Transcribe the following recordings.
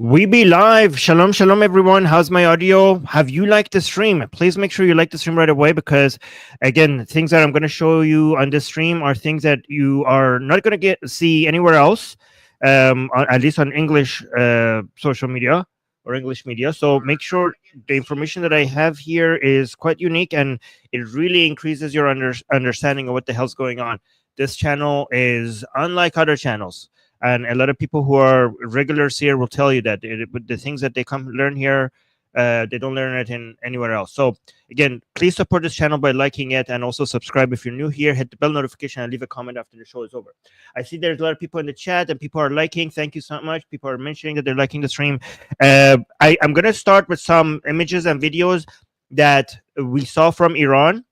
We be live. Shalom, shalom, everyone. How's my audio? Have you liked the stream? Please make sure you like the stream right away because, again, things that I'm going to show you on this stream are things that you are not going to see anywhere else, at least on English social media or English media. So make sure the information that I have here is quite unique and it really increases your understanding of what the hell's going on. This channel is unlike other channels. And a lot of people who are regulars here will tell you that the things that they come learn here, they don't learn it in anywhere else. So again, please support this channel by liking it and also subscribe if you're new here. Hit the bell notification and leave a comment after the show is over. I see there's a lot of people in the chat and people are liking. Thank you so much. People are mentioning that they're liking the stream. I'm going to start with some images and videos that we saw from Iran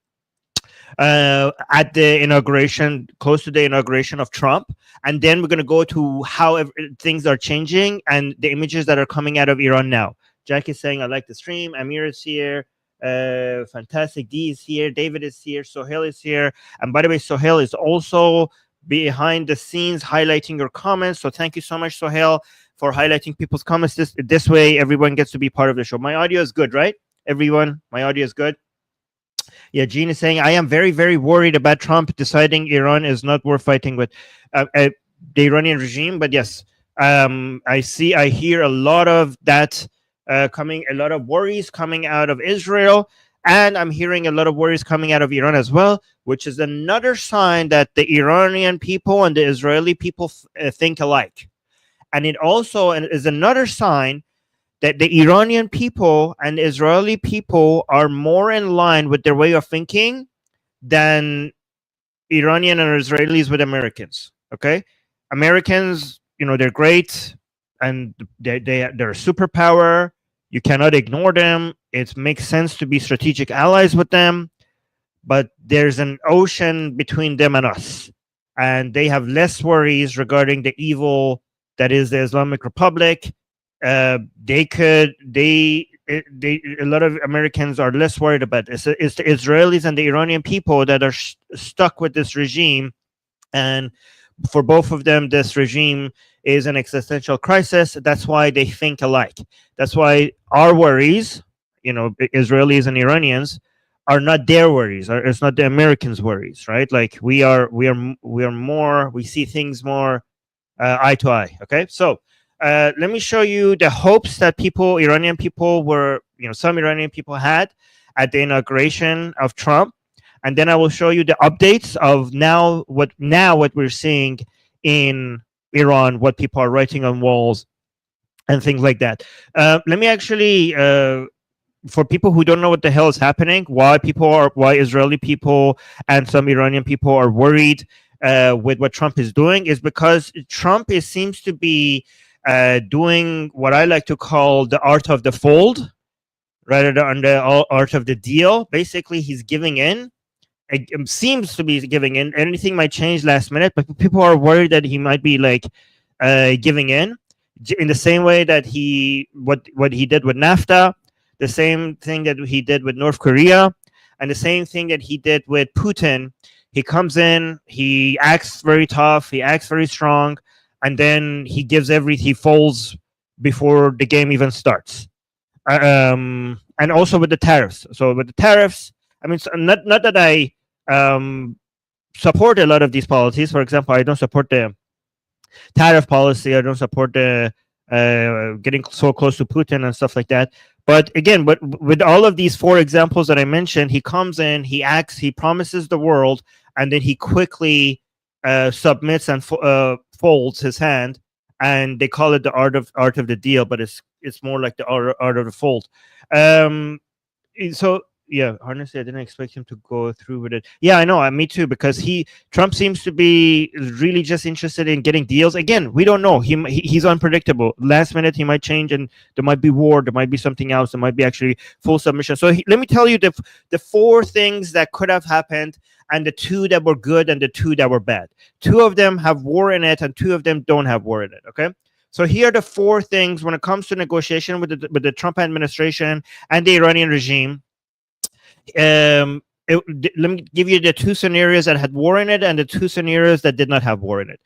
at the inauguration, close to the inauguration of Trump. And then we're going to go to how things are changing and the images that are coming out of Iran now. Jack is saying, I like the stream. Amir is here. Fantastic. D is here. David is here. Sohail is here. And by the way, Sohail is also behind the scenes highlighting your comments. So thank you so much, Sohail, for highlighting people's comments. This way, everyone gets to be part of the show. My audio is good, right? Everyone, my audio is good. Yeah, Gene is saying, I am very, very worried about Trump deciding Iran is not worth fighting with the Iranian regime. But yes, I hear a lot of that coming, a lot of worries coming out of Israel. And I'm hearing a lot of worries coming out of Iran as well, which is another sign that the Iranian people and the Israeli people think alike. And it also is another sign that the Iranian people and Israeli people are more in line with their way of thinking than Iranian and Israelis with Americans. Okay, Americans, they're great and they're a superpower. You cannot ignore them. It makes sense to be strategic allies with them, but there's an ocean between them and us, and they have less worries regarding the evil that is the Islamic Republic. A lot of Americans are less worried about this. It's the Israelis and the Iranian people that are stuck with this regime, and for both of them, this regime is an existential crisis. That's why they think alike. That's why our worries, Israelis and Iranians, are not their worries. It's not the Americans' worries, right? Like we see things more eye to eye. Okay, so. Let me show you the hopes that Iranian people some Iranian people had at the inauguration of Trump. And then I will show you the updates of what we're seeing in Iran, what people are writing on walls and things like that. Let me actually, for people who don't know what the hell is happening, why Israeli people and some Iranian people are worried with what Trump is doing is because Trump seems to be doing what I like to call the art of the fold rather than the art of the deal. Basically, he's giving in. It seems to be giving in. Anything might change last minute, but people are worried that he might be giving in the same way that what he did with NAFTA, the same thing that he did with North Korea, and the same thing that he did with Putin. He comes in, he acts very tough, he acts very strong, and then he folds before the game even starts. And also with the tariffs. So with the tariffs, I mean, not that I support a lot of these policies. For example, I don't support the tariff policy. I don't support the getting so close to Putin and stuff like that. But again, with all of these 4 examples that I mentioned, he comes in, he acts, he promises the world, and then he quickly submits and folds his hand, and they call it the art of the deal, but it's more like the art of the fold. So yeah, honestly, I didn't expect him to go through with it. Yeah, I know, me too, because Trump seems to be really just interested in getting deals. Again, we don't know. He's unpredictable. Last minute, he might change, and there might be war. There might be something else. There might be actually full submission. So let me tell you the 4 things that could have happened, and the 2 that were good and the 2 that were bad. 2 of them have war in it, and 2 of them don't have war in it. Okay. So here are the 4 things when it comes to negotiation with the Trump administration and the Iranian regime. let me give you the two scenarios that had war in it and the two scenarios that did not have war in it.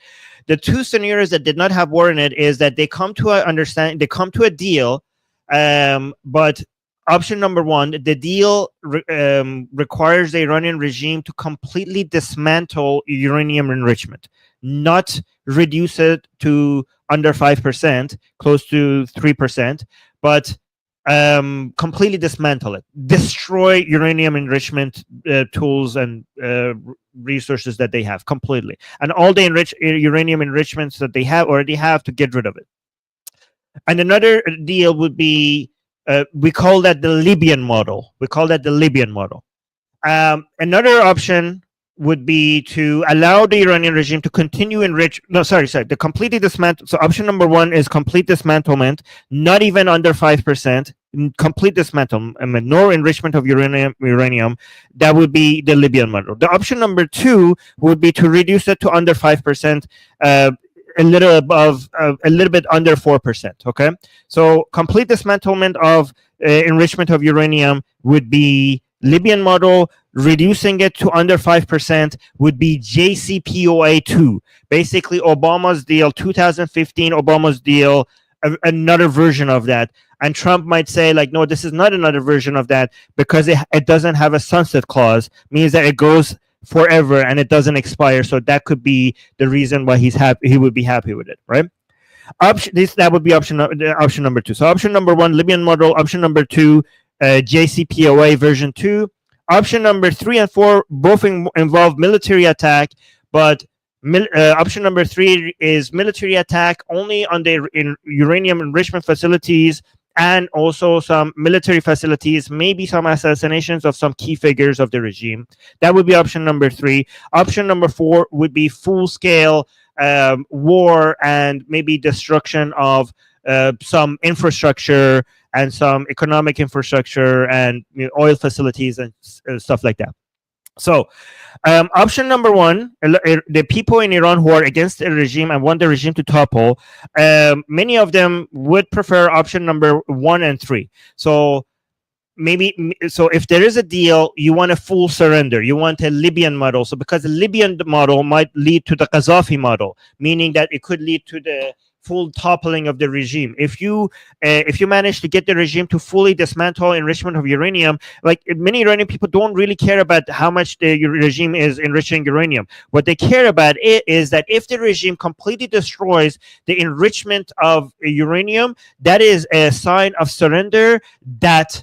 The two scenarios that did not have war in it is that they come to they come to a deal, but option number one, the deal requires the Iranian regime to completely dismantle uranium enrichment, not reduce it to under 5%, close to 3%, but completely dismantle it, destroy uranium enrichment tools and resources that they have completely, and all the uranium enrichments that they already have to get rid of it. And another deal would be, we call that the Libyan model. Another option would be to allow the Iranian regime to continue the completely dismantle. So option number one is complete dismantlement, not even under 5%, complete dismantlement, no enrichment of uranium. That would be the Libyan model. The option number two would be to reduce it to under 5%, a little bit under 4%. Okay, so complete dismantlement of enrichment of uranium would be Libyan model. Reducing it to under 5% would be JCPOA 2. Basically, Obama's deal, 2015 Obama's deal, another version of that. And Trump might say, like, no, this is not another version of that because it doesn't have a sunset clause, means that it goes forever and it doesn't expire. So that could be the reason why he would be happy with it, right? That would be option number two. So option number one, Libyan model. Option number two, JCPOA version 2. Option number 3 and 4 both involve military attack, but option number 3 is military attack only on the uranium enrichment facilities and also some military facilities, maybe some assassinations of some key figures of the regime. That would be option number 3. Option number 4 would be full-scale war and maybe destruction of some infrastructure and some economic infrastructure and oil facilities and stuff like that. So option number 1, the people in Iran who are against the regime and want the regime to topple, many of them would prefer option number 1 and 3. So if there is a deal, you want a full surrender, you want a Libyan model. So because the Libyan model might lead to the Gaddafi model, meaning that it could lead to the full toppling of the regime. If you manage to get the regime to fully dismantle enrichment of uranium, like many Iranian people don't really care about how much the regime is enriching uranium. What they care about is that if the regime completely destroys the enrichment of uranium, that is a sign of surrender that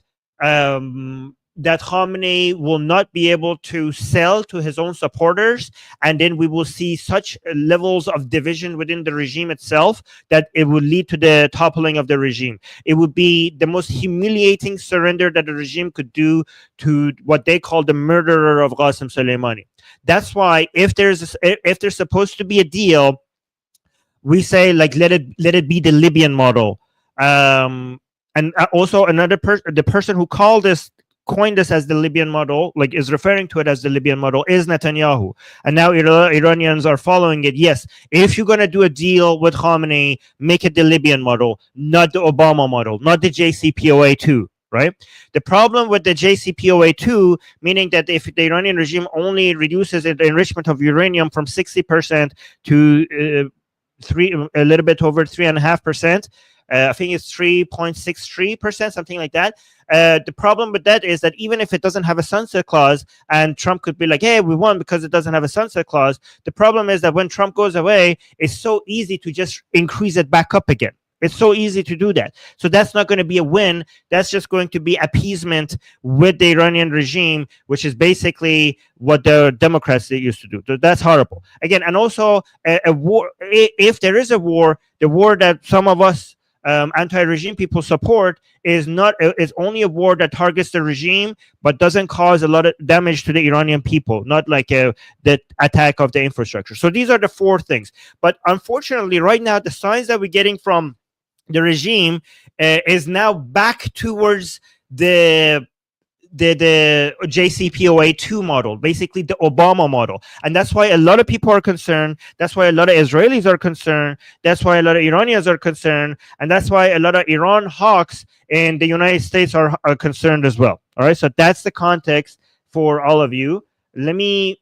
that Khamenei will not be able to sell to his own supporters, and then we will see such levels of division within the regime itself that it would lead to the toppling of the regime. It would be the most humiliating surrender that the regime could do to what they call the murderer of Qasem Soleimani. That's why if there's supposed to be a deal, we say, like, let it be the Libyan model. And also the person who coined this as the Libyan model, like is referring to it as the Libyan model, is Netanyahu. And now Iranians are following it. Yes, if you're going to do a deal with Khamenei, make it the Libyan model, not the Obama model, not the JCPOA 2, right? The problem with the JCPOA 2, meaning that if the Iranian regime only reduces the enrichment of uranium from 60% to a little bit over 3.5%, I think it's 3.63%, something like that. The problem with that is that even if it doesn't have a sunset clause, and Trump could be like, hey, we won because it doesn't have a sunset clause, the problem is that when Trump goes away, it's so easy to just increase it back up again. It's so easy to do that. So that's not going to be a win. That's just going to be appeasement with the Iranian regime, which is basically what the Democrats used to do. So that's horrible. Again, and also a war, if there is a war, the war that some of us anti-regime people support is only a war that targets the regime but doesn't cause a lot of damage to the Iranian people, not like the attack of the infrastructure. So these are the 4 things. But unfortunately, right now, the signs that we're getting from the regime is now back towards the JCPOA 2 model, basically the Obama model. And that's why a lot of people are concerned. That's why a lot of Israelis are concerned. That's why a lot of Iranians are concerned. And that's why a lot of Iran hawks in the United States are concerned as well. All right. So that's the context for all of you. Let me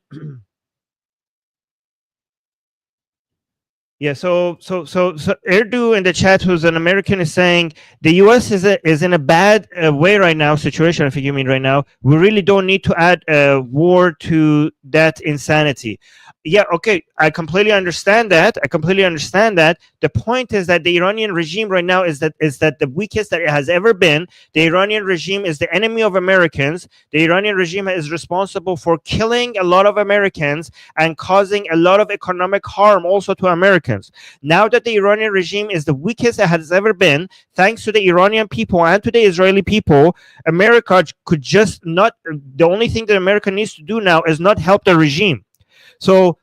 Yeah, so Erdu in the chat, who's an American, is saying the U.S. is in a bad way right now, situation. I think you mean right now. We really don't need to add war to that insanity. Yeah, okay, I completely understand that. The point is that the Iranian regime right now is that the weakest that it has ever been. The Iranian regime is the enemy of Americans. The Iranian regime is responsible for killing a lot of Americans and causing a lot of economic harm also to Americans. Now that the Iranian regime is the weakest it has ever been, thanks to the Iranian people and to the Israeli people, America could just not, the only thing that America needs to do now is not help the regime. So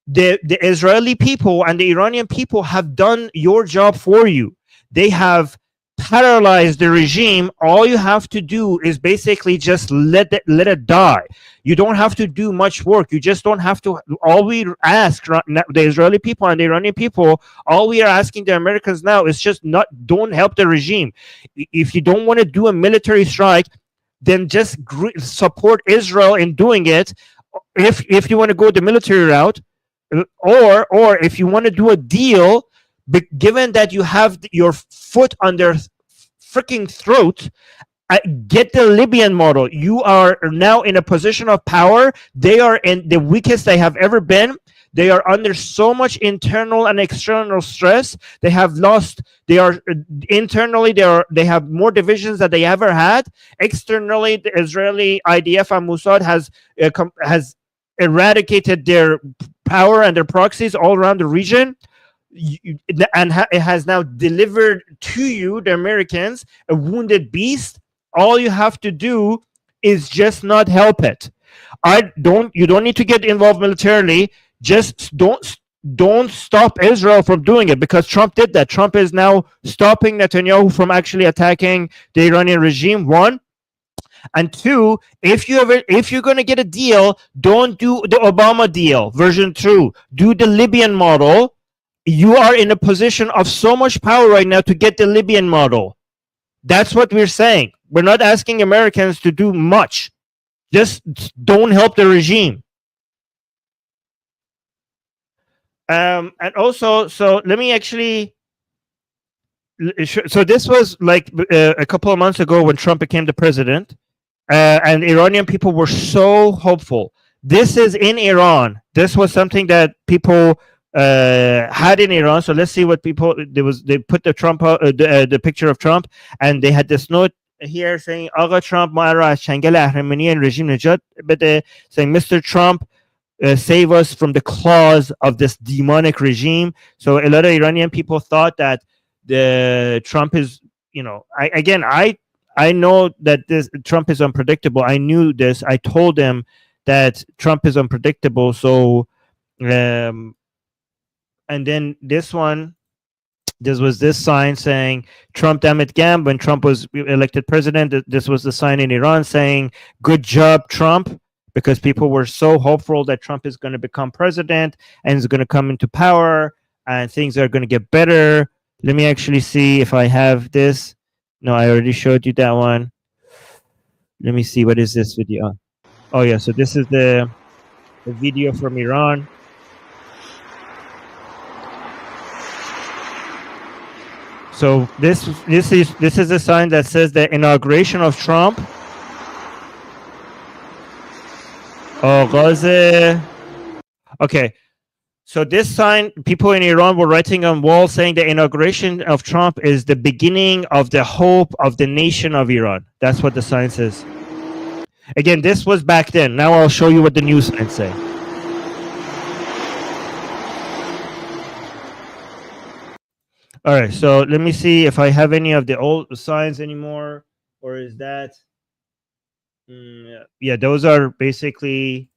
the Israeli people and the Iranian people have done your job for you. They have paralyzed the regime. All you have to do is basically just let it die. You don't have to do much work. You just don't have to. All we ask the Israeli people and the Iranian people, all we are asking the Americans now is just don't help the regime. If you don't want to do a military strike, then just support Israel in doing it. If you want to go the military route, or if you want to do a deal, given that you have your foot on their freaking throat, get the Libyan model. You are now in a position of power. They are in the weakest they have ever been. They are under so much internal and external stress. They have lost. They are internally. They have more divisions than they ever had. Externally, the Israeli IDF and Mossad has eradicated their power and their proxies all around the region. And it has now delivered to you, the Americans, a wounded beast. All you have to do is just not help it. You don't need to get involved militarily. Just don't stop Israel from doing it, because Trump did that. Trump is now stopping Netanyahu from actually attacking the Iranian regime, one. And two, if you're going to get a deal, don't do the Obama deal, version 2. Do the Libyan model. You are in a position of so much power right now to get the Libyan model. That's what we're saying. We're not asking Americans to do much. Just don't help the regime. And also, so let me actually. So this was like a couple of months ago when Trump became the president, and Iranian people were so hopeful. This is in Iran. This was something that people had in Iran. So let's see what people. They put the Trump the picture of Trump, and they had this note here saying "Aga Trump ما را از چنگل اهرمنی رژیم نجات بده," saying Mr. Trump, save us from the claws of this demonic regime. So a lot of Iranian people thought that the Trump is, I know that this Trump is unpredictable. I knew this. I told them that Trump is unpredictable. So, and then this was this sign saying Trump Damit Gam. When Trump was elected president, this was the sign in Iran saying, "Good job, Trump," because people were so hopeful that Trump is going to become president and is going to come into power and things are going to get better. Let me actually see if I have this. No, I already showed you that one. Let me see. What is this video? Oh, yeah. So this is the video from Iran. So this is a sign that says the inauguration of Trump. Okay. So this sign, people in Iran were writing on walls saying the inauguration of Trump is the beginning of the hope of the nation of Iran. That's what the sign says. Again, this was back then. Now I'll show you what the new signs say. All right, so let me see if I have any of the old signs anymore, or is that... yeah, those are basically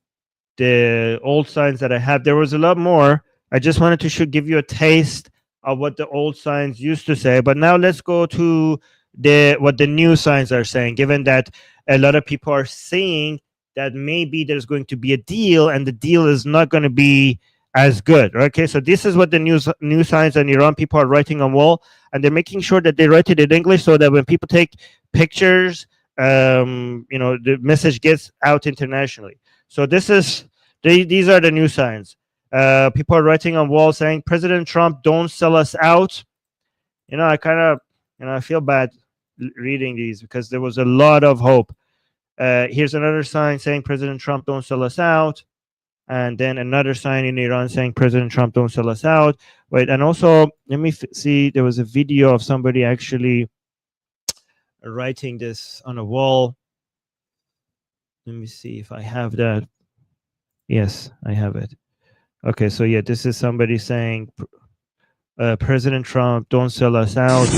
the old signs that I have. There was a lot more. I just wanted to give you a taste of what the old signs used to say. But now let's go to what the new signs are saying, given that a lot of people are saying that maybe there's going to be a deal and the deal is not going to be as good. Okay, so this is what the new signs in Iran people are writing on wall, and they're making sure that they write it in English so that when people take pictures the message gets out internationally. So these are the new signs. People are writing on walls saying, President Trump, don't sell us out. I kind of, I feel bad reading these because there was a lot of hope. Here's another sign saying, President Trump, don't sell us out. And then another sign in Iran saying, President Trump, don't sell us out. Wait, and also, let me see, there was a video of somebody actually writing this on a wall. Let me see if I have that. Yes, I have it. Okay, so yeah, this is somebody saying, President Trump, don't sell us out.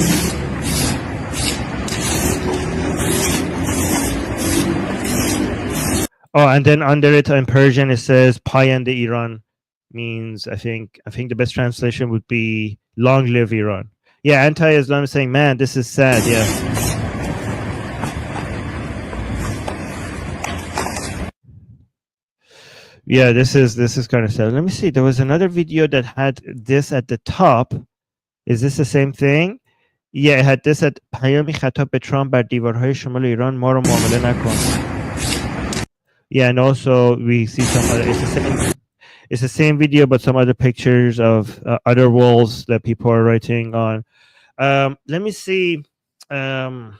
Oh, and then under it in Persian it says Payande Iran, means I think the best translation would be long live Iran. Yeah, anti-Islam is saying, man, this is sad. Yeah. Yeah, this is kind of sad. Let me see. There was another video that had this at the top. Is this the same thing? Yeah, it had this at پیامی خطاب به ترامپ بر دیوارهای شمال ایران ما رو معامله نکن. Yeah, and also we see some other. It's the same video, but some other pictures of other walls that people are writing on. Let me see. Let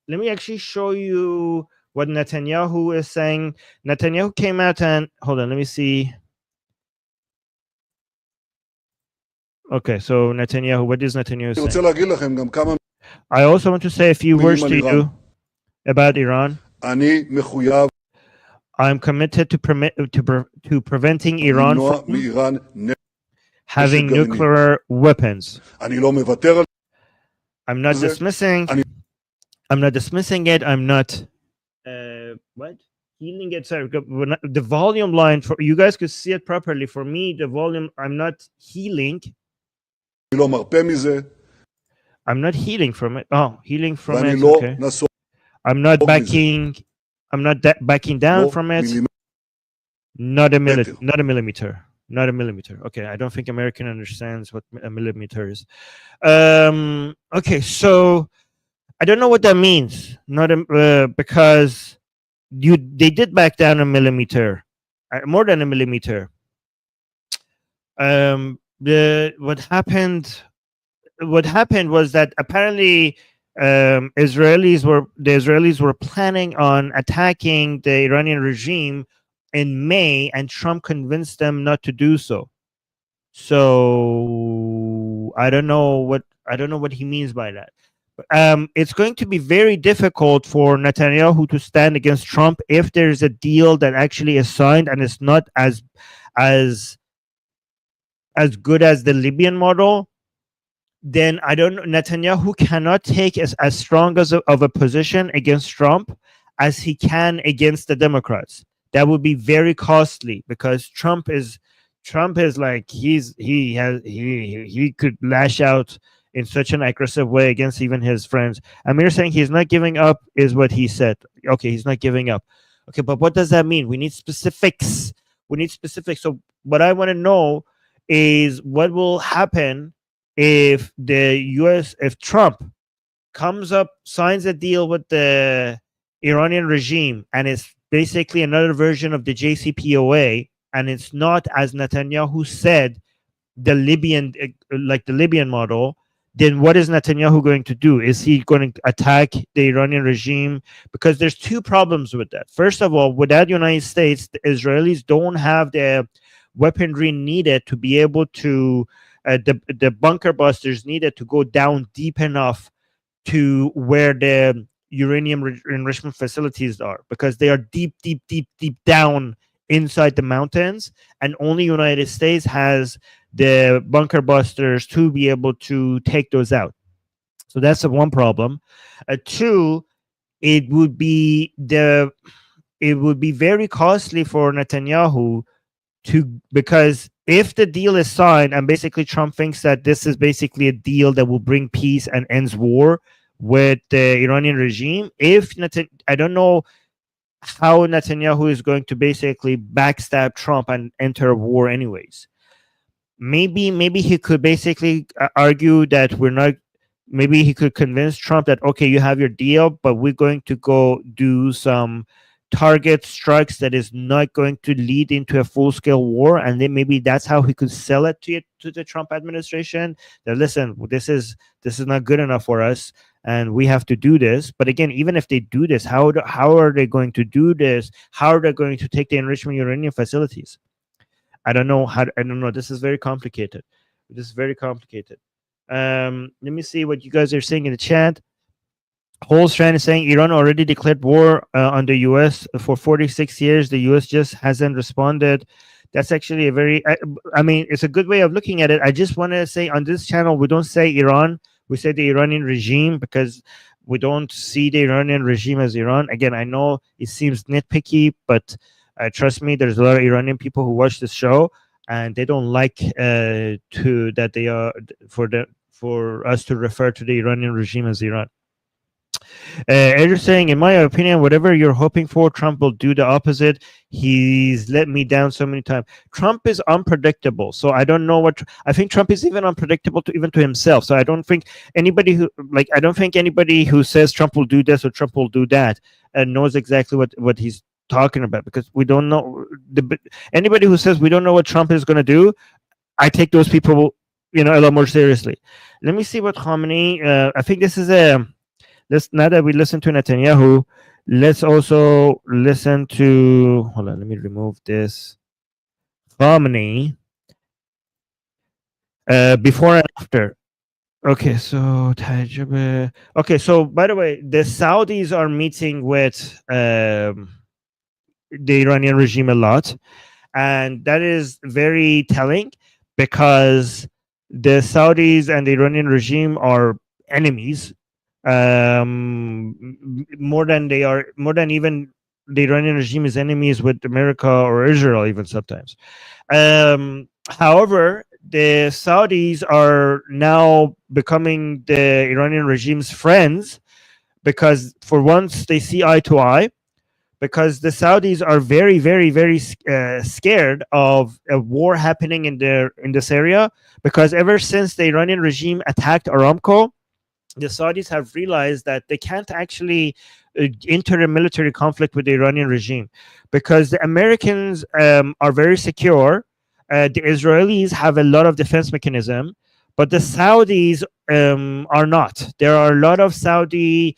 me actually show you what Netanyahu is saying. Netanyahu came out and hold on. Let me see. Okay, so Netanyahu, what is Netanyahu saying? I also want to say a few words to you about Iran. I'm committed to preventing Iran from having nuclear weapons. I'm not dismissing. I'm not dismissing it. I'm not what? Healing it. Sorry, the volume line for you guys could see it properly. For me, the volume. I'm not healing. I'm not healing from it. Oh, healing from it. Okay. I'm not backing. I'm not backing down from it. Not a millimeter. Not a millimeter. Okay, I don't think American understands what a millimeter is. Okay, so I don't know what that means. Because they did back down a millimeter, more than a millimeter. What happened was that apparently the Israelis were planning on attacking the Iranian regime in May, and Trump convinced them not to do so. So I don't know what he means by that. It's going to be very difficult for Netanyahu to stand against Trump if there's a deal that actually is signed and it's not as good as the Libyan model. Then I don't know. Netanyahu cannot take as strong of a position against Trump as he can against the Democrats. That would be very costly because Trump is like he could lash out in such an aggressive way against even his friends. Amir saying he's not giving up is what he said. Okay, he's not giving up. Okay, but what does that mean? We need specifics. So what I want to know is what will happen if Trump comes up, signs a deal with the Iranian regime, and it's basically another version of the JCPOA, and it's not, as Netanyahu said, the Libyan model, then what is Netanyahu going to do? Is he going to attack the Iranian regime? Because there's two problems with that. First of all, without the United States, the Israelis don't have the weaponry needed to be able to the bunker busters needed to go down deep enough to where the uranium enrichment facilities are, because they are deep down inside the mountains, and only United States has the bunker busters to be able to take those out. So that's the one problem. Two, it would be very costly for Netanyahu because if the deal is signed and basically Trump thinks that this is basically a deal that will bring peace and ends war with the Iranian regime, I don't know how Netanyahu is going to basically backstab Trump and enter a war anyways. Maybe he could basically argue that we're not maybe he could convince Trump that, okay, you have your deal, but we're going to go do some target strikes that is not going to lead into a full-scale war, and then maybe that's how he could sell it to the Trump administration, that listen, this is not good enough for us, and we have to do this. But again, even if they do this, how are they going to do this? How are they going to take the enrichment uranium facilities? I don't know. This is very complicated. Let me see what you guys are saying in the chat. Whole strand is saying Iran already declared war on the US for 46 years. The US just hasn't responded. That's actually a very, I mean, it's a good way of looking at it. I just want to say on this channel, we don't say Iran, we say the Iranian regime, because we don't see the Iranian regime as Iran. Again, I know it seems nitpicky, but trust me, there's a lot of Iranian people who watch this show, and they don't like for us to refer to the Iranian regime as Iran. You're saying, in my opinion, whatever you're hoping for, Trump will do the opposite. He's let me down so many times. Trump is unpredictable, so I don't know what. I think Trump is even unpredictable even to himself. So I don't think anybody who says Trump will do this or Trump will do that and knows exactly what he's talking about, because we don't know. Anybody who says we don't know what Trump is going to do, I take those people, a lot more seriously. Let me see what Khamenei. I think this is a. Now that we listen to Netanyahu, let's also listen to. Hold on, let me remove this. Khamenei. Before and after. Okay, so okay, so by the way, the Saudis are meeting with the Iranian regime a lot, and that is very telling, because the Saudis and the Iranian regime are enemies. More than even the Iranian regime is enemies with America or Israel, even sometimes. However, the Saudis are now becoming the Iranian regime's friends, because for once they see eye to eye, because the Saudis are very, very, very scared of a war happening in this area, because ever since the Iranian regime attacked Aramco, the Saudis have realized that they can't actually enter a military conflict with the Iranian regime, because the Americans are very secure. The Israelis have a lot of defense mechanism, but the Saudis are not. There are a lot of Saudi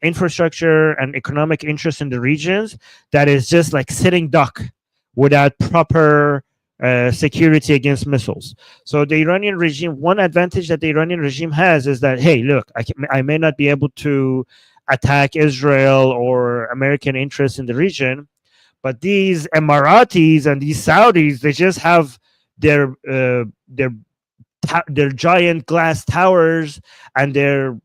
infrastructure and economic interest in the regions that is just like sitting duck without proper security against missiles. So the Iranian regime, one advantage that the Iranian regime has is that, hey, look, I may not be able to attack Israel or American interests in the region, but these Emiratis and these Saudis, they just have their giant glass towers and their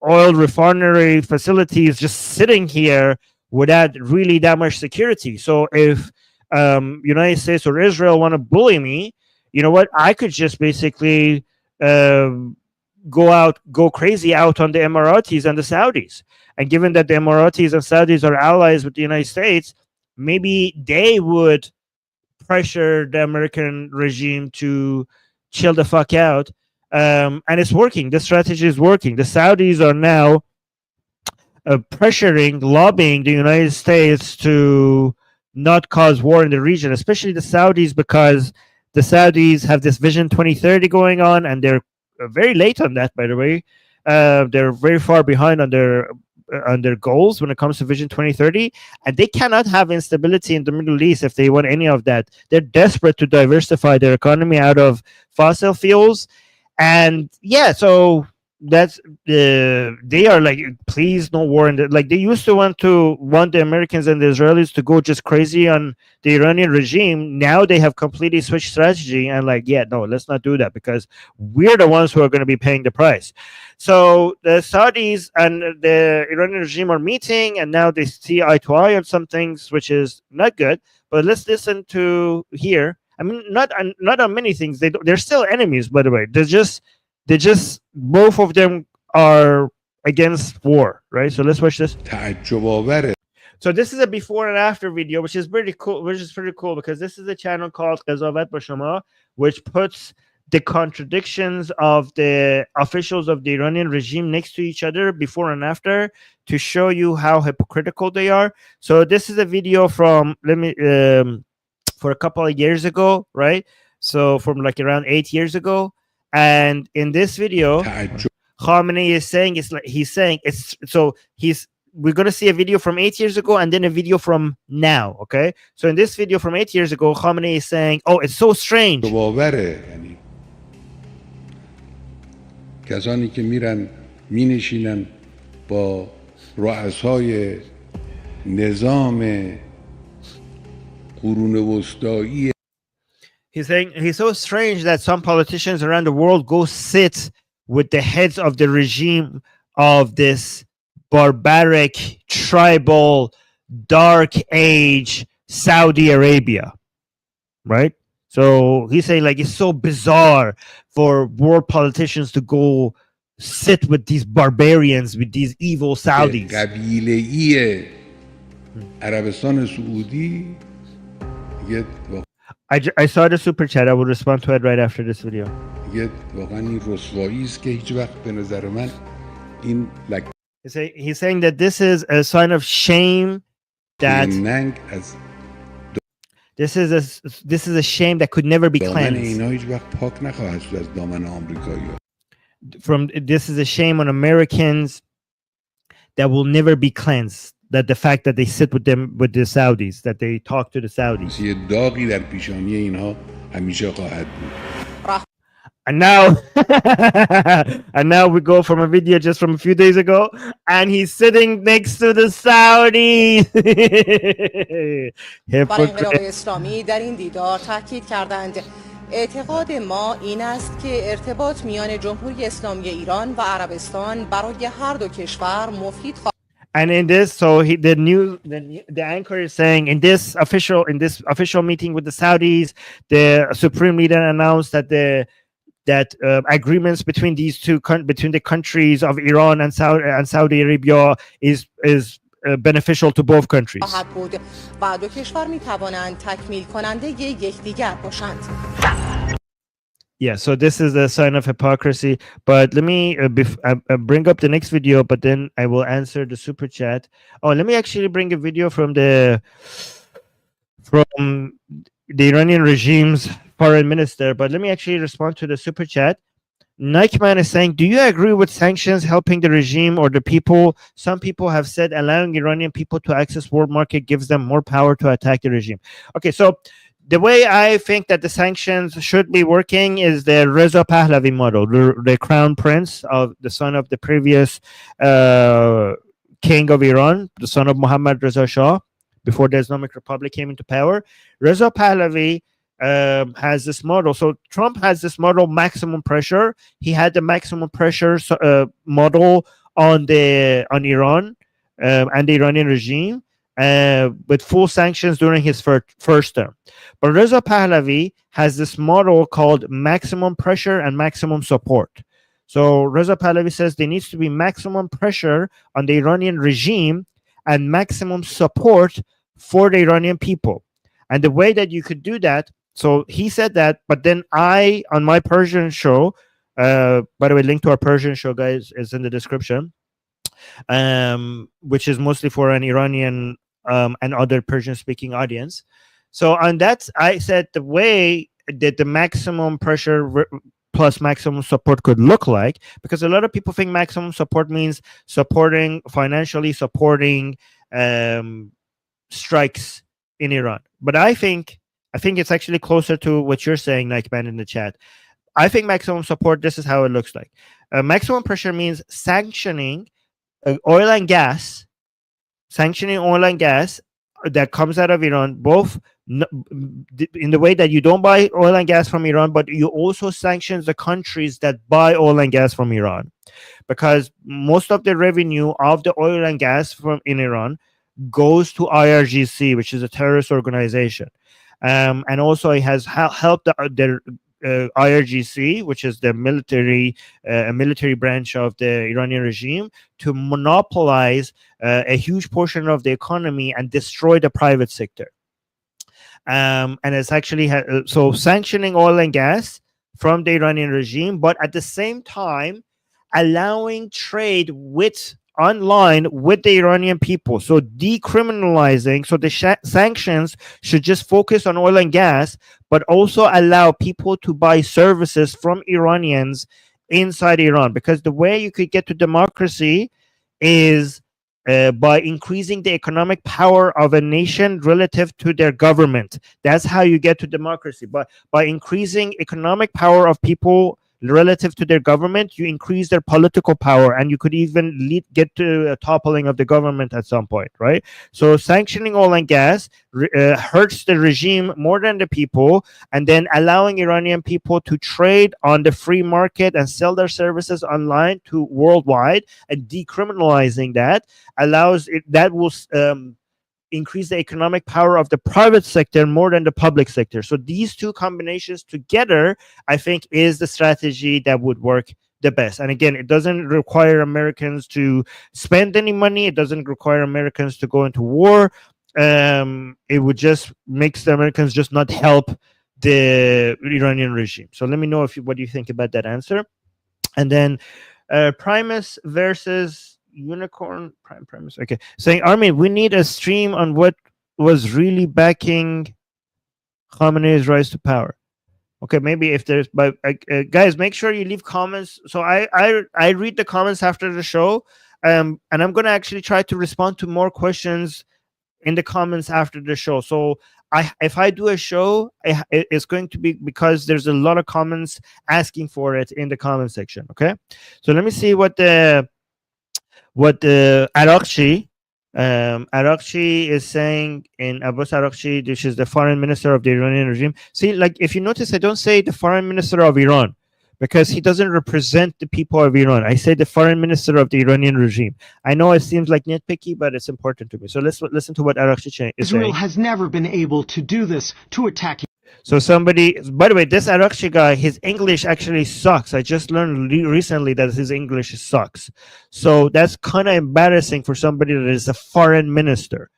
oil refinery facilities just sitting here without really that much security. So if United States or Israel want to bully me, you know what? I could just basically go crazy out on the Emiratis and the Saudis. And given that the Emiratis and Saudis are allies with the United States, maybe they would pressure the American regime to chill the fuck out. And it's working. The strategy is working. The Saudis are now lobbying the United States to not cause war in the region, especially the Saudis, because the Saudis have this Vision 2030 going on, and they're very late on that, by the way. They're very far behind on their goals when it comes to Vision 2030, and they cannot have instability in the Middle East if they want any of that. They're desperate to diversify their economy out of fossil fuels, and so that's they are like, please, no war. And like, they used to want the Americans and the Israelis to go just crazy on the Iranian regime. Now they have completely switched strategy and like, no, let's not do that, because we're the ones who are going to be paying the price. So the Saudis and the Iranian regime are meeting, and now they see eye to eye on some things, which is not good. But let's listen to here. I mean, not on many things. They're still enemies, by the way. They just both of them are against war, right? So let's watch this. So this is a before and after video, which is pretty cool. Because this is a channel called Qazawat ba Shama, which puts the contradictions of the officials of the Iranian regime next to each other before and after to show you how hypocritical they are. So this is a video from for a couple of years ago, right? So from like around 8 years ago, and in this video, Khamenei is saying he's saying it's so he's we're gonna see a video from 8 years ago and then a video from now. Okay, so in this video from 8 years ago, Khamenei is saying, "Oh, it's so strange." کسانی که میرن مینشینن با رؤسای نظام قرون وسطایی. He's saying he's so strange that some politicians around the world go sit with the heads of the regime of this barbaric, tribal, dark age Saudi Arabia, right? So he's saying like it's so bizarre for world politicians to go sit with these barbarians, with these evil Saudis. قبیله‌ای عربستان سعودی I saw the super chat. I will respond to it right after this video. واقعا این رسوایی است که هیچ وقت به نظر من این He's saying that this is a sign of shame that this is a shame that could never be cleansed. From this is a shame on Americans that will never be cleansed. That the fact that they sit with them, with the Saudis, that they talk to the Saudis. And now, and now we go from a video just from a few days ago, and he's sitting next to the Saudis. برای انقلاب اسلامی در این دیدار تاکید کردند اعتقاد ما این است که ارتباط میان جمهوری اسلامی ایران و عربستان برای هر دو کشور مفید خواهد. And in this, so the anchor is saying in this official meeting with the Saudis, the supreme leader announced that agreements between between the countries of Iran and Saudi Arabia is beneficial to both countries. و دو کشور می‌توانند تکمیل کننده یکدیگر باشند. Yeah, so this is a sign of hypocrisy. But let me bring up the next video, but then I will answer the super chat. Oh, let me actually bring a video from the Iranian regime's foreign minister. But let me actually respond to the super chat. Nikeman is saying, do you agree with sanctions helping the regime or the people? Some people have said allowing Iranian people to access world market gives them more power to attack the regime. Okay, so the way I think that the sanctions should be working is the Reza Pahlavi model, the crown prince of the son of the previous king of Iran, the son of Mohammad Reza Shah, before the Islamic Republic came into power. Reza Pahlavi has this model. So Trump has this model, maximum pressure. He had the maximum pressure model on Iran and the Iranian regime. With full sanctions during his first term. But Reza Pahlavi has this model called maximum pressure and maximum support. So Reza Pahlavi says there needs to be maximum pressure on the Iranian regime and maximum support for the Iranian people. And the way that you could do that, so he said that, but then on my Persian show, by the way, link to our Persian show, guys, is in the description, which is mostly for an Iranian and other Persian-speaking audience. So on that, I said the way that the maximum pressure plus maximum support could look like, because a lot of people think maximum support means financially supporting strikes in Iran. But I think it's actually closer to what you're saying, Nikeman, in the chat. I think maximum support, this is how it looks like. Maximum pressure means sanctioning oil and gas that comes out of Iran, both in the way that you don't buy oil and gas from Iran, but you also sanction the countries that buy oil and gas from Iran, because most of the revenue of the oil and gas in Iran goes to IRGC, which is a terrorist organization, and also it has helped the IRGC, which is the military branch of the Iranian regime, to monopolize a huge portion of the economy and destroy the private sector. And it's actually so sanctioning oil and gas from the Iranian regime, but at the same time allowing trade with online with the Iranian people. So decriminalizing, so the sanctions should just focus on oil and gas, but also allow people to buy services from Iranians inside Iran. Because the way you could get to democracy is by increasing the economic power of a nation relative to their government. That's how you get to democracy. But by increasing economic power of people relative to their government, you increase their political power, and you could even get to a toppling of the government at some point, right? So sanctioning oil and gas hurts the regime more than the people, and then allowing Iranian people to trade on the free market and sell their services online to worldwide, and decriminalizing that allows it, that will increase the economic power of the private sector more than the public sector. So these two combinations together, I think, is the strategy that would work the best. And again, it doesn't require Americans to spend any money. It doesn't require Americans to go into war. It would just makes the Americans just not help the Iranian regime. So let me know what you think about that answer. And then Primus versus Unicorn Primus. Okay, saying Armin, we need a stream on what was really backing Khamenei's rise to power. Okay, maybe if there's, but guys, make sure you leave comments. So I read the comments after the show, and I'm gonna actually try to respond to more questions in the comments after the show. So if I do a show, it's going to be because there's a lot of comments asking for it in the comment section. Okay, so let me see what Arakchi is saying in Abbas Arakchi, which is the foreign minister of the Iranian regime. See, like if you notice, I don't say the foreign minister of Iran because he doesn't represent the people of Iran. I say the foreign minister of the Iranian regime. I know it seems like nitpicky, but it's important to me. So let's listen to what Arakchi is saying. Israel has never been able to do this, to attack. So somebody, by the way, this Arakchi guy, his English actually sucks. I just learned recently that his English sucks. So that's kind of embarrassing for somebody that is a foreign minister.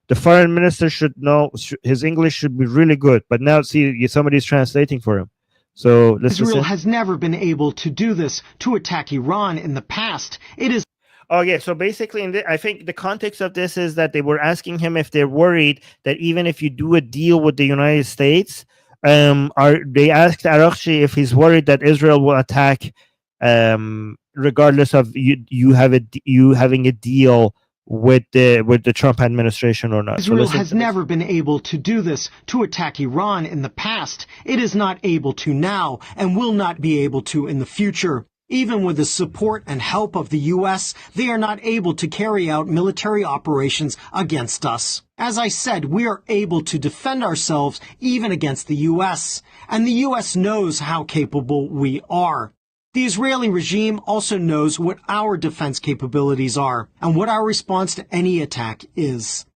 The foreign minister should know, his English should be really good. But now, see, somebody's translating for him. So Israel has never been able to do this, to attack Iran in the past. It is. Oh, yeah. So basically, I think the context of this is that they were asking him if they're worried that even if you do a deal with the United States, they asked Arakchi if he's worried that Israel will attack, regardless of you having a deal with the Trump administration or not. Israel has never been able to do this, to attack Iran in the past. It is not able to now and will not be able to in the future. Even with the support and help of the U.S., they are not able to carry out military operations against us. As I said, we are able to defend ourselves even against the U.S., and the U.S. knows how capable we are. The Israeli regime also knows what our defense capabilities are and what our response to any attack is.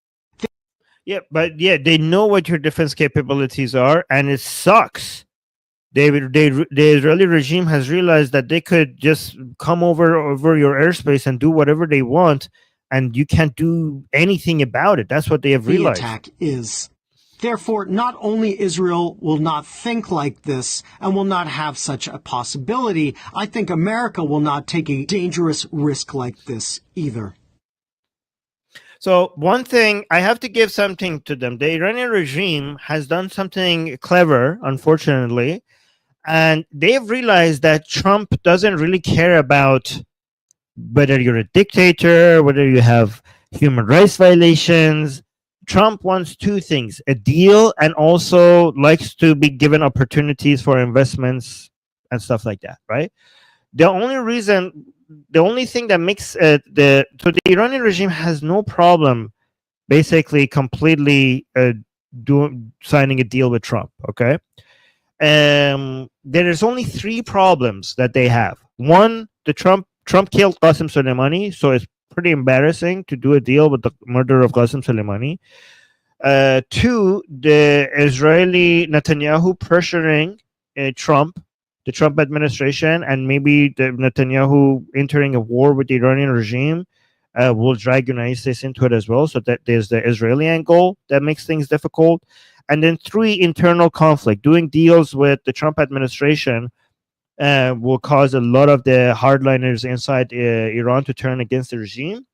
They know what your defense capabilities are, and it sucks. The Israeli regime has realized that they could just come over your airspace and do whatever they want, and you can't do anything about it. That's what they have realized. The attack is. Therefore, not only Israel will not think like this and will not have such a possibility, I think America will not take a dangerous risk like this either. So one thing, I have to give something to them. The Iranian regime has done something clever, unfortunately, and they've realized that Trump doesn't really care about whether you're a dictator, whether you have human rights violations. Trump wants two things: a deal, and also likes to be given opportunities for investments and stuff like that, right? The only thing that makes the Iranian regime has no problem basically completely signing a deal with Trump, okay? There is only three problems that they have. One, Trump killed Qasem Soleimani, so it's pretty embarrassing to do a deal with the murder of Qasem Soleimani. Two, the Israeli Netanyahu pressuring the Trump administration, and maybe the Netanyahu entering a war with the Iranian regime will drag United States into it as well. So that there's the Israeli angle that makes things difficult. And then 3, internal conflict. Doing deals with the Trump administration will cause a lot of the hardliners inside Iran to turn against the regime.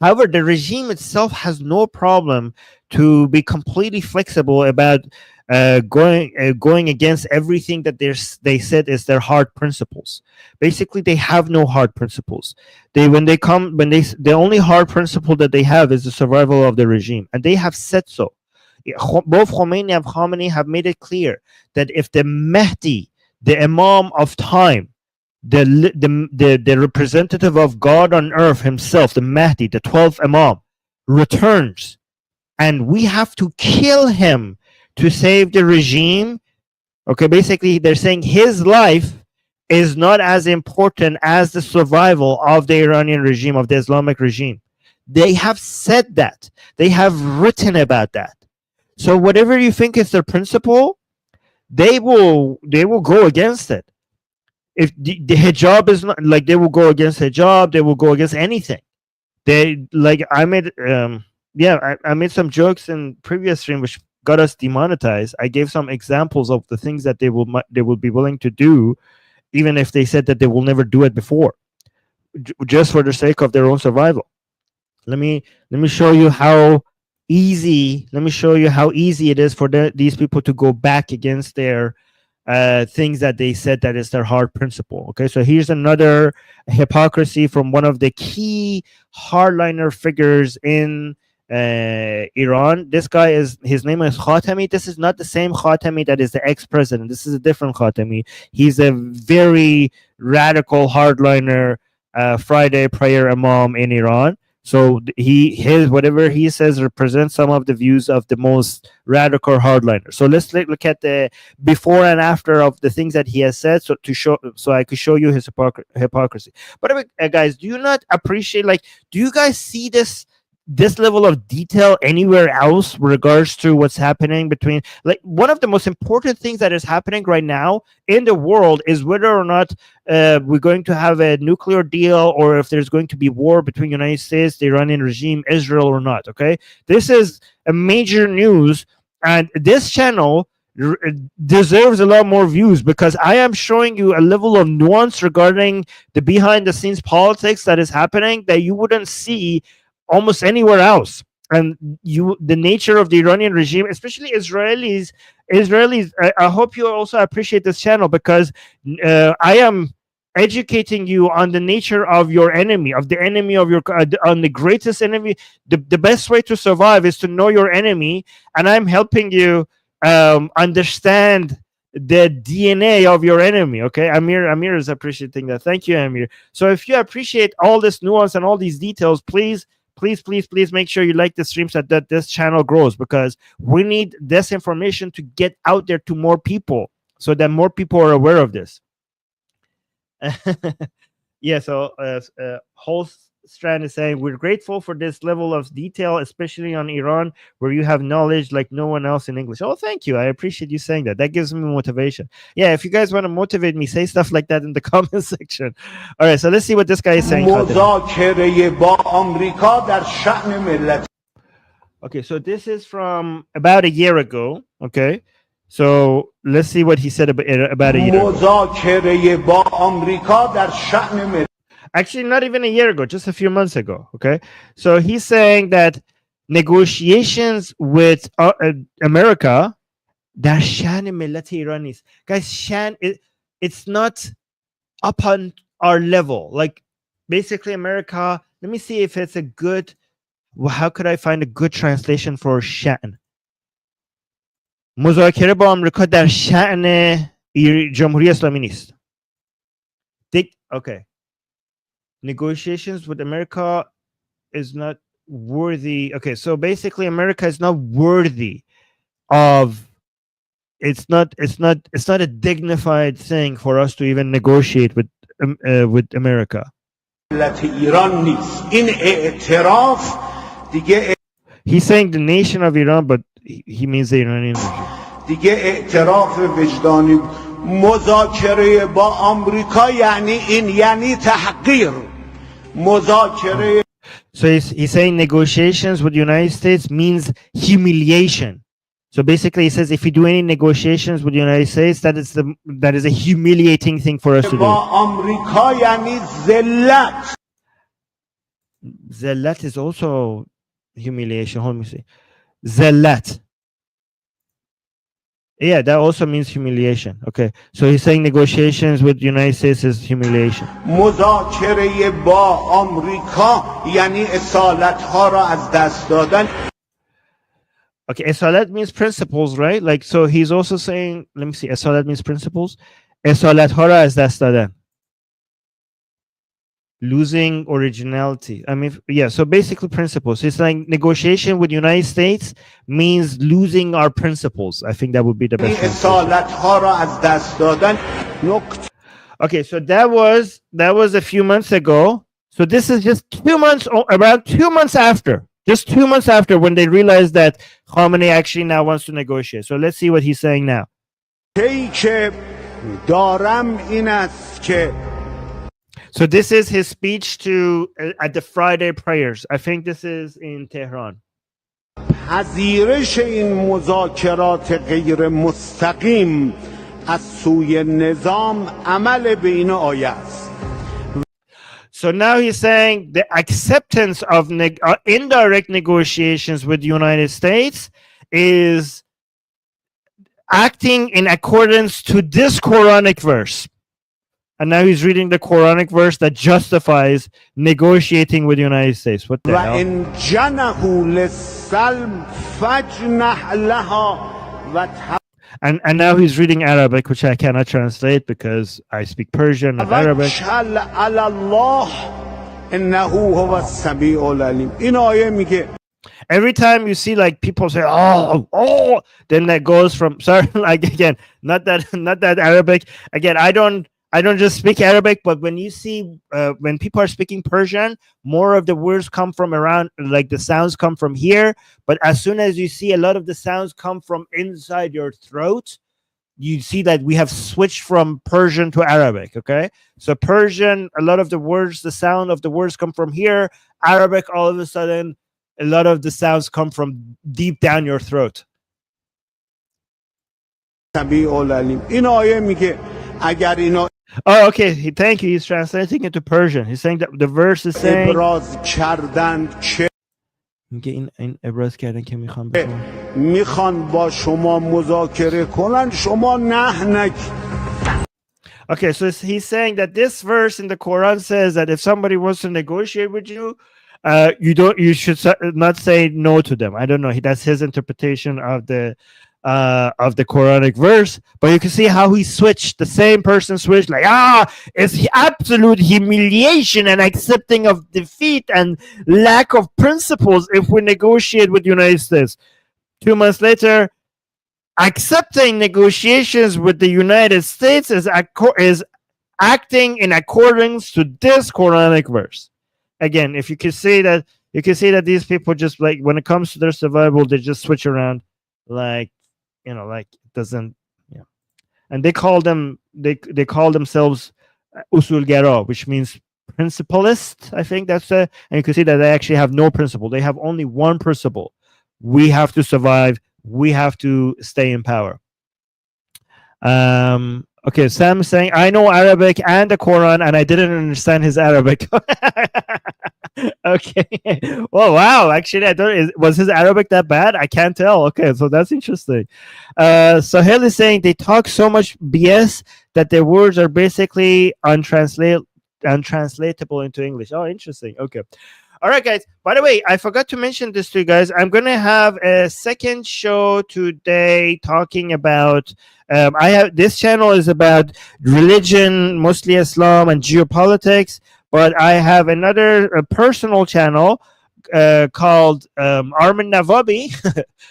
However, the regime itself has no problem to be completely flexible about going against everything that they said is their hard principles. Basically, they have no hard principles. The only hard principle that they have is the survival of the regime, and they have said so. Both Khomeini and Khamenei have made it clear that if the Mahdi, the Imam of time, the representative of God on earth himself, the Mahdi, the 12th Imam, returns, and we have to kill him to save the regime. Okay, basically they're saying his life is not as important as the survival of the Iranian regime, of the Islamic regime. They have said that. They have written about that. So whatever you think is their principle, they will go against it. If the hijab is not, like, they will go against hijab, they will go against anything. They, like, I made I made some jokes in previous stream which got us demonetized. I gave some examples of the things that they will be willing to do, even if they said that they will never do it before, just for the sake of their own survival. Let me show you how easy. Let me show you how easy it is for these people to go back against their things that they said that is their hard principle. Okay, so here's another hypocrisy from one of the key hardliner figures in Iran. This guy his name is Khatami. This is not the same Khatami that is the ex-president. This is a different Khatami. He's a very radical hardliner Friday prayer imam in Iran. So his whatever he says represents some of the views of the most radical hardliners. So let's look at the before and after of the things that he has said, so I could show you his hypocrisy. But guys, do you not appreciate, like, do you guys see this level of detail anywhere else with regards to what's happening between, like, one of the most important things that is happening right now in the world is whether or not we're going to have a nuclear deal, or if there's going to be war between the United States, the Iranian regime, Israel, or not. Okay, this is a major news, and this channel deserves a lot more views because I am showing you a level of nuance regarding the behind the scenes politics that is happening that you wouldn't see almost anywhere else. And the nature of the Iranian regime, especially Israelis, I hope you also appreciate this channel because I am educating you on the nature of your enemy, of the enemy of your, on the greatest enemy. The best way to survive is to know your enemy, and I'm helping you understand the DNA of your enemy. Okay, Amir is appreciating that. Thank you, Amir. So if you appreciate all this nuance and all these details, please make sure you like the stream so that this channel grows, because we need this information to get out there to more people so that more people are aware of this. Yeah, so whole strand is saying we're grateful for this level of detail, especially on Iran, where you have knowledge like no one else in English. Oh, thank you. I appreciate you saying that. That gives me motivation. Yeah, if you guys want to motivate me, say stuff like that in the comment section. All right, so let's see what this guy is saying. Okay, so this is from about a year ago. Okay, so let's see what he said about a year ago. Actually, not even a year ago, just a few months ago. Okay, so he's saying that negotiations with America, در شأن ملت ایران نیست. Guys, شأن, it's not up on our level. Like, basically, America. Let me see if it's a good. How could I find a good translation for شأن? مذاکره با آمریکا در شأن جمهوری اسلامی نیست. Okay. Negotiations with America is not worthy. Okay, so basically America is not worthy of, it's not a dignified thing for us to even negotiate with America. He's saying the nation of Iran, but he means the Iranian regime. مذاکره با آمریکا یعنی تحقیر. So he's saying negotiations with the United States means humiliation. So basically, he says if you do any negotiations with the United States, that is a humiliating thing for us to do. با آمریکا یعنی ذلت. Zillat is also humiliation. Hold me see. Zillat. Yeah, that also means humiliation. Okay, so he's saying negotiations with the United States is humiliation. مذاکره با آمریکا یعنی اصالت‌ها را از دست دادن. Okay, esalat means principles, right? Like, so he's also saying, let me see, esalat means principles. Esalat hara az dast dadan. Losing originality. I mean, yeah, so basically principles. He's saying negotiation with the United States means losing our principles. I think that would be the best translation. اصالت‌ها را از دست دادن. Okay, so that was a few months ago. So this is just 2 months, around 2 months after. Just 2 months after, when they realized that Khamenei actually now wants to negotiate. So let's see what he's saying now. So this is his speech to at the Friday prayers. I think this is in Tehran. پذیرش این مذاکرات غیر مستقیم از سوی نظام عمل به این آیه است. So now he's saying the acceptance of indirect negotiations with the United States is acting in accordance to this Quranic verse. And now he's reading the Quranic verse that justifies negotiating with the United States. What the hell? وَإِنْ جَنَحُوا لِلسَّلْمِ فَاجْنَحْ لَهَا. And now he's reading Arabic, which I cannot translate because I speak Persian and Arabic. Every time you see like people say oh, then that goes from, sorry, like again, not that Arabic. Again, I don't just speak Arabic, but when you see when people are speaking Persian, more of the words come from around, like the sounds come from here. But as soon as you see a lot of the sounds come from inside your throat, you see that we have switched from Persian to Arabic. Okay, so Persian, a lot of the words, the sound of the words come from here. Arabic, all of a sudden, a lot of the sounds come from deep down your throat. Oh, okay. Thank you. He's translating it to Persian. He's saying that the verse is saying okay, so he's saying that this verse in the Quran says that if somebody wants to negotiate with you, you should not say no to them. I don't know. That's his interpretation of the Quranic verse, but you can see how he switched. The same person switched, like, it's absolute humiliation and accepting of defeat and lack of principles if we negotiate with the United States. 2 months later, accepting negotiations with the United States is acting in accordance to this Quranic verse. Again, if you can see that, you can see that these people just, like, when it comes to their survival, they just switch around, like, like it doesn't, and they call themselves usulgara, which means principalist. I think that's and you can see that they actually have no principle. They have only one principle: we have to survive. We have to stay in power. Okay, Sam is saying, I know Arabic and the Quran, and I didn't understand his Arabic. Okay. Well, wow. Actually, was his Arabic that bad? I can't tell. Okay, so that's interesting. Sahel is saying they talk so much BS that their words are basically untranslatable into English. Oh, interesting. Okay. All right, guys. By the way, I forgot to mention this to you guys. I'm going to have a second show today talking about this channel is about religion, mostly Islam, and geopolitics. But I have another personal channel called Armin Navabi,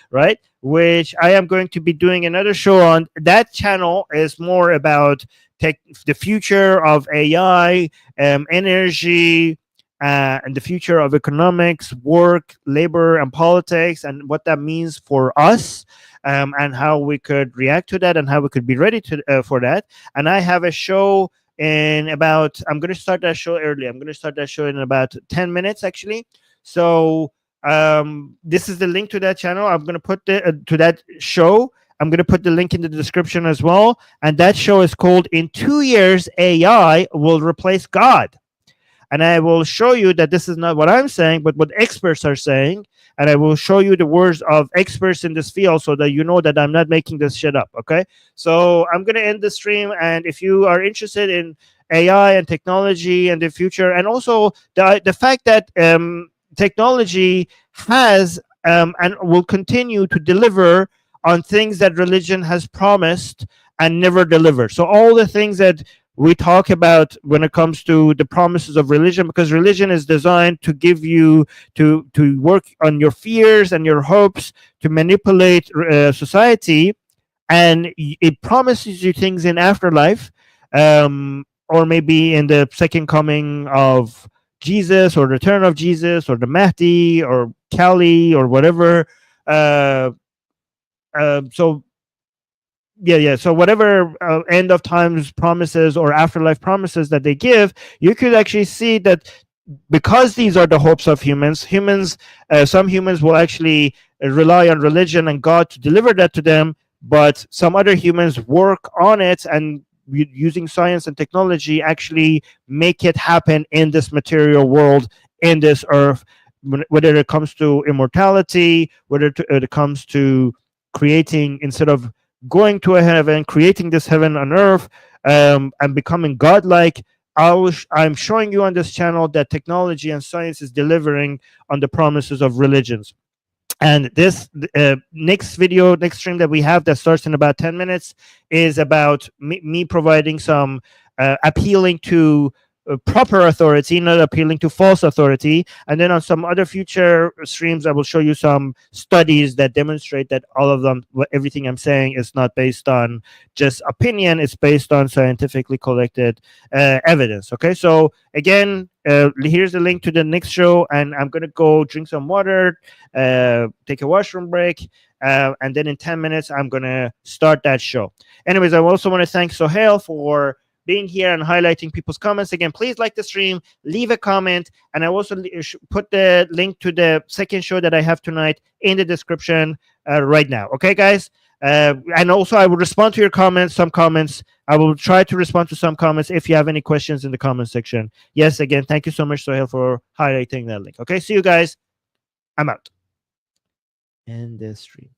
right? Which I am going to be doing another show on. That channel is more about the future of AI, energy, and the future of economics, work, labor, and politics, and what that means for us, and how we could react to that, and how we could be ready for that. And I have a show in about, I'm going to start that show early. I'm going to start that show in about 10 minutes, actually. So This is the link to that channel. I'm going to put to that show. I'm going to put the link in the description as well. And that show is called "In 2 Years, AI Will Replace God." And I will show you that this is not what I'm saying, but what experts are saying. And I will show you the words of experts in this field so that you know that I'm not making this shit up. Okay. So I'm going to end the stream. And if you are interested in AI and technology and the future, and also the fact that technology has and will continue to deliver on things that religion has promised and never delivered. So all the things that we talk about when it comes to the promises of religion, because religion is designed to give you to work on your fears and your hopes, to manipulate society, and it promises you things in afterlife, or maybe in the second coming of Jesus, or the return of Jesus, or the Mahdi, or Kali, or whatever. So yeah, so whatever end of times promises or afterlife promises that they give, you could actually see that because these are the hopes of humans, some humans will actually rely on religion and God to deliver that to them, but some other humans work on it and using science and technology actually make it happen in this material world, in this earth, whether it comes to immortality, whether it comes to creating, instead of going to a heaven, creating this heaven on earth, and becoming godlike. I'm showing you on this channel that technology and science is delivering on the promises of religions. And this next stream that we have that starts in about 10 minutes is about me providing some appealing to proper authority, not appealing to false authority. And then on some other future streams, I will show you some studies that demonstrate that all of them, everything I'm saying is not based on just opinion, it's based on scientifically collected evidence. Okay, so again, here's the link to the next show, and I'm gonna go drink some water, take a washroom break, and then in 10 minutes I'm gonna start that show. Anyways, I also want to thank Sohail for being here and highlighting people's comments. Again, please like the stream, leave a comment, and I also put the link to the second show that I have tonight in the description right now. Okay, guys? And also, I will respond to your comments, some comments. I will try to respond to some comments if you have any questions in the comment section. Yes, again, thank you so much, Sohail, for highlighting that link. Okay, see you guys. I'm out. End the stream.